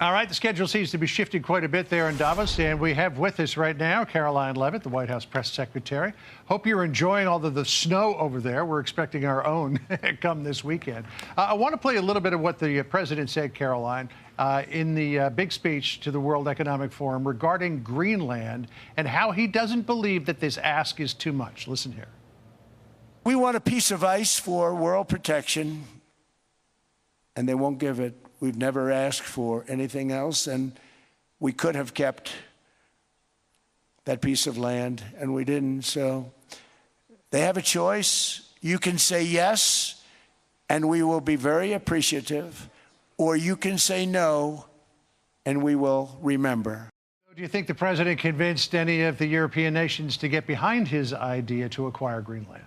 All right, the schedule seems to be shifting quite a bit there in Davos, and we have with us right now Caroline Leavitt, the White House press secretary. Hope you're enjoying all of the snow over there. We're expecting our own come this weekend. I want to play a little bit of what the president said, Caroline, in the big speech to the World Economic Forum regarding Greenland and how he doesn't believe that this ask is too much. Listen here. We want a piece of ice for world protection, and they won't give it. We've never asked for anything else, and we could have kept that piece of land, and we didn't. So they have a choice. You can say yes, and we will be very appreciative, or you can say no, and we will remember. Do you think the president convinced any of the European nations to get behind his idea to acquire Greenland?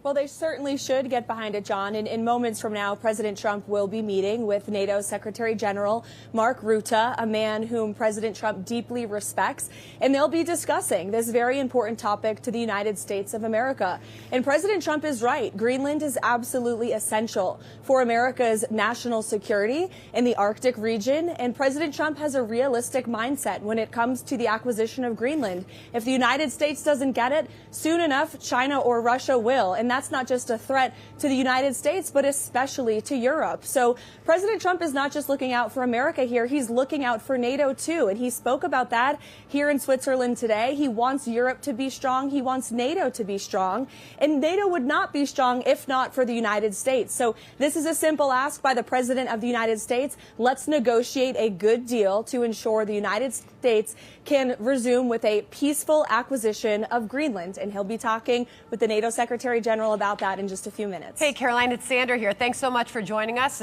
Well, they certainly should get behind it, John. In moments from now, President Trump will be meeting with NATO Secretary General Mark Rutte, a man whom President Trump deeply respects, and they'll be discussing this very important topic to the United States of America. And President Trump is right. Greenland is absolutely essential for America's national security in the Arctic region, and President Trump has a realistic mindset when it comes to the acquisition of Greenland. If the United States doesn't get it, soon enough, China or Russia will, and that's not just a threat to the United States, but especially to Europe. So President Trump is not just looking out for America here, he's looking out for NATO too. And he spoke about that here in Switzerland today. He wants Europe to be strong. He wants NATO to be strong. And NATO would not be strong if not for the United States. So this is a simple ask by the President of the United States. Let's negotiate a good deal to ensure the United States can resume with a peaceful acquisition of Greenland. And he'll be talking with the NATO Secretary General about that in just a few minutes. Hey, Caroline, it's Sandra here. Thanks so much for joining us.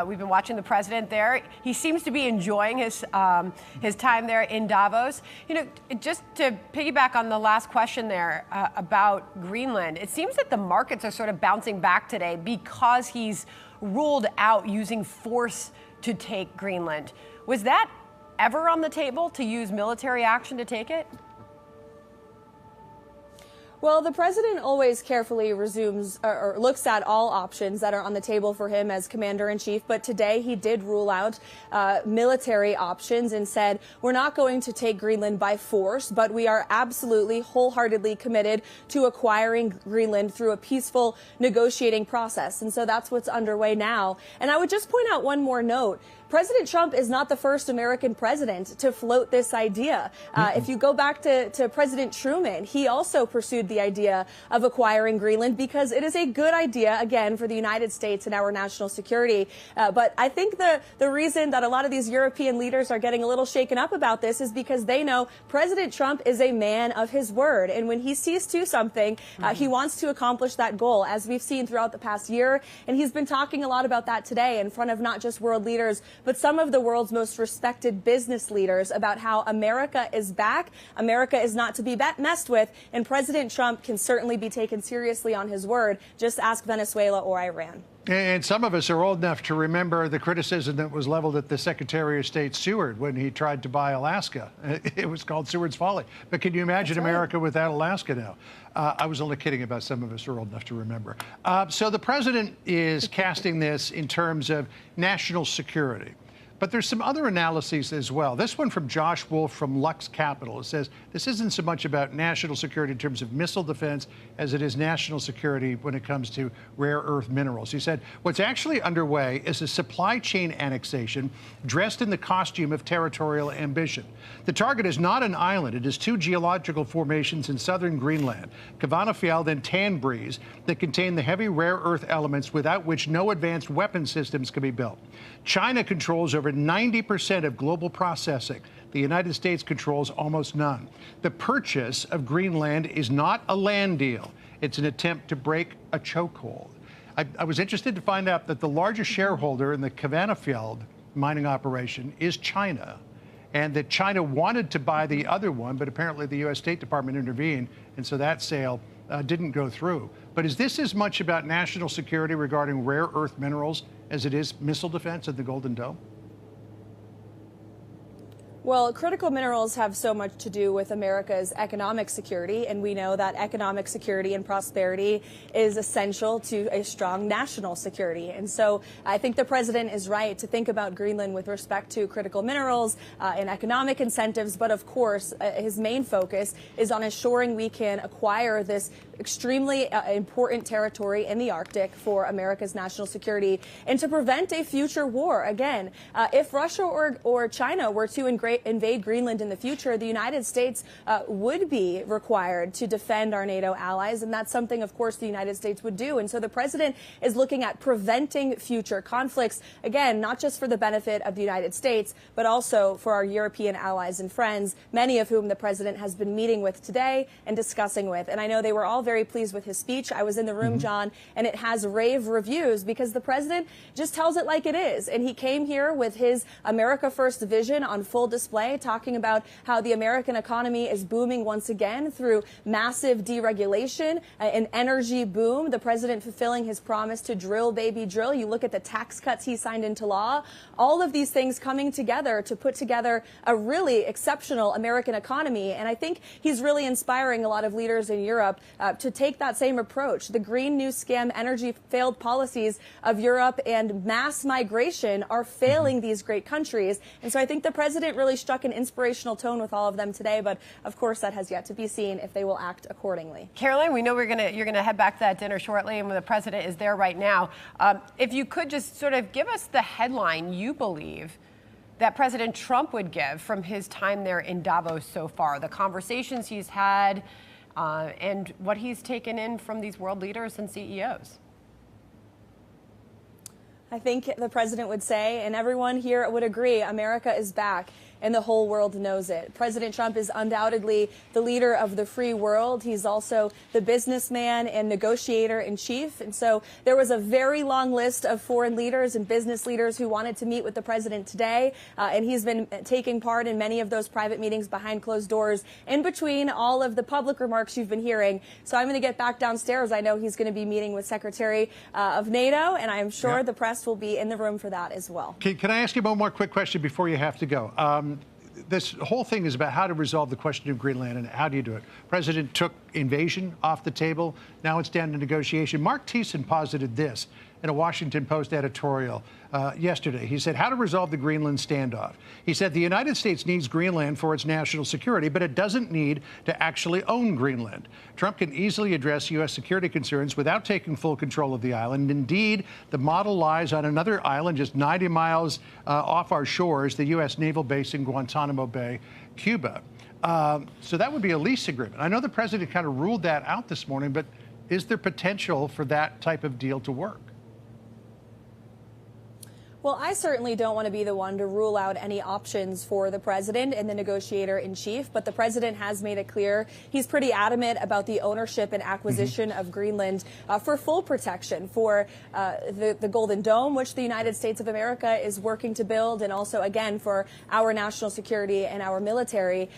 We've been watching the president there. He seems to be enjoying his time there in Davos. You know, just to piggyback on the last question there about Greenland, it seems that the markets are sort of bouncing back today because he's ruled out using force to take Greenland. Was that ever on the table, to use military action to take it? Well, the president always carefully resumes or looks at all options that are on the table for him as commander-in-chief. But today he did rule out military options and said, we're not going to take Greenland by force, but we are absolutely wholeheartedly committed to acquiring Greenland through a peaceful negotiating process. And so that's what's underway now. And I would just point out one more note. President Trump is not the first American president to float this idea. If you go back to President Truman, he also pursued the idea of acquiring Greenland because it is a good idea, again, for the United States and our national security. But I think the reason that a lot of these European leaders are getting a little shaken up about this is because they know President Trump is a man of his word. And when he sees to something, he wants to accomplish that goal, as we've seen throughout the past year. And he's been talking a lot about that today in front of not just world leaders, but some of the world's most respected business leaders about how America is back. America is not to be messed with, and President Trump can certainly be taken seriously on his word. Just ask Venezuela or Iran. And some of us are old enough to remember the criticism that was leveled at the Secretary of State Seward when he tried to buy Alaska. It was called Seward's Folly. But can you imagine America without Alaska now? I was only kidding about some of us are old enough to remember. So the president is casting this in terms of national security. But there's some other analyses as well. This one from Josh Wolf from Lux Capital. It says this isn't so much about national security in terms of missile defense as it is national security when it comes to rare earth minerals. He said what's actually underway is a supply chain annexation dressed in the costume of territorial ambition. The target is not an island. It is two geological formations in southern Greenland, Kvanefjeld and Tanbreeze, that contain the heavy rare earth elements without which no advanced weapon systems can be built. China controls over 90% of global processing. The United States controls almost none. The purchase of Greenland is not a land deal. It's an attempt to break a chokehold. I was interested to find out that the largest shareholder in the Kvanefjeld mining operation is China, and that China wanted to buy the other one, but apparently the U.S. State Department intervened, and so that sale didn't go through. But is this as much about national security regarding rare earth minerals as it is missile defense at the Golden Dome? Well, critical minerals have so much to do with America's economic security, and we know that economic security and prosperity is essential to a strong national security. And so I think the president is right to think about Greenland with respect to critical minerals and economic incentives. But of course, his main focus is on ensuring we can acquire this extremely important territory in the Arctic for America's national security and to prevent a future war. Again, if Russia or China were to invade Greenland in the future, the United States would be required to defend our NATO allies, and that's something, of course, the United States would do. And so the president is looking at preventing future conflicts, again, not just for the benefit of the United States, but also for our European allies and friends, many of whom the president has been meeting with today and discussing with. And I know they were all very pleased with his speech. I was in the room, John, and it has rave reviews because the president just tells it like it is. And he came here with his America First vision on full display, talking about how the American economy is booming once again through massive deregulation, an energy boom, the president fulfilling his promise to drill, baby, drill. You look at the tax cuts he signed into law, all of these things coming together to put together a really exceptional American economy. And I think he's really inspiring a lot of leaders in Europe to take that same approach. The Green New Scam energy failed policies of Europe and mass migration are failing these great countries. And so I think the president really struck an inspirational tone with all of them today. But of course, that has yet to be seen if they will act accordingly. Caroline, we know you're gonna head back to that dinner shortly, and the president is there right now. If you could just sort of give us the headline you believe that President Trump would give from his time there in Davos so far, the conversations he's had, and what he's taken in from these world leaders and CEOs. I think the president would say, and everyone here would agree, America is back. And the whole world knows it. President Trump is undoubtedly the leader of the free world. He's also the businessman and negotiator in chief. And so there was a very long list of foreign leaders and business leaders who wanted to meet with the president today. And he's been taking part in many of those private meetings behind closed doors in between all of the public remarks you've been hearing. So I'm going to get back downstairs. I know he's going to be meeting with Secretary of NATO, and I'm sure the press will be in the room for that as well. Can I ask you one more quick question before you have to go? This whole thing is about how to resolve the question of Greenland, and how do you do it? President took invasion off the table. Now it's down to negotiation. Mark Thiessen posited this in a Washington Post editorial yesterday. He said, how to resolve the Greenland standoff. He said, the United States needs Greenland for its national security, but it doesn't need to actually own Greenland. Trump can easily address U.S. security concerns without taking full control of the island. Indeed, the model lies on another island just 90 miles off our shores, the U.S. naval base in Guantanamo Bay, Cuba. So that would be a lease agreement. I know the president kind of ruled that out this morning, but is there potential for that type of deal to work? Well, I certainly don't want to be the one to rule out any options for the president and the negotiator in chief, but the president has made it clear he's pretty adamant about the ownership and acquisition of Greenland for full protection for the Golden Dome, which the United States of America is working to build, and also, again, for our national security and our military.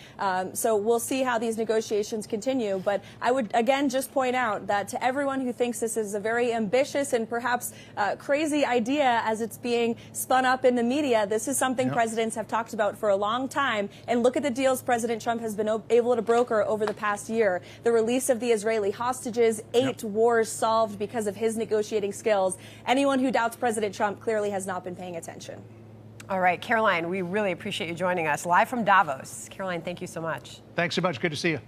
So we'll see how these negotiations continue. But I would, again, just point out that to everyone who thinks this is a very ambitious and perhaps crazy idea as it's being spun up in the media, this is something presidents have talked about for a long time. And look at the deals President Trump has been able to broker over the past year. The release of the Israeli hostages, 8 wars solved because of his negotiating skills. Anyone who doubts President Trump clearly has not been paying attention. All right, Caroline, we really appreciate you joining us live from Davos. Caroline, thank you so much. Thanks so much. Good to see you.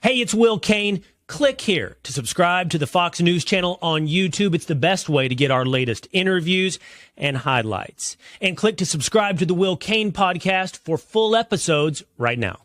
Hey, it's Will Kane. Click here to subscribe to the Fox News channel on YouTube. It's the best way to get our latest interviews and highlights. And click to subscribe to the Will Kane podcast for full episodes right now.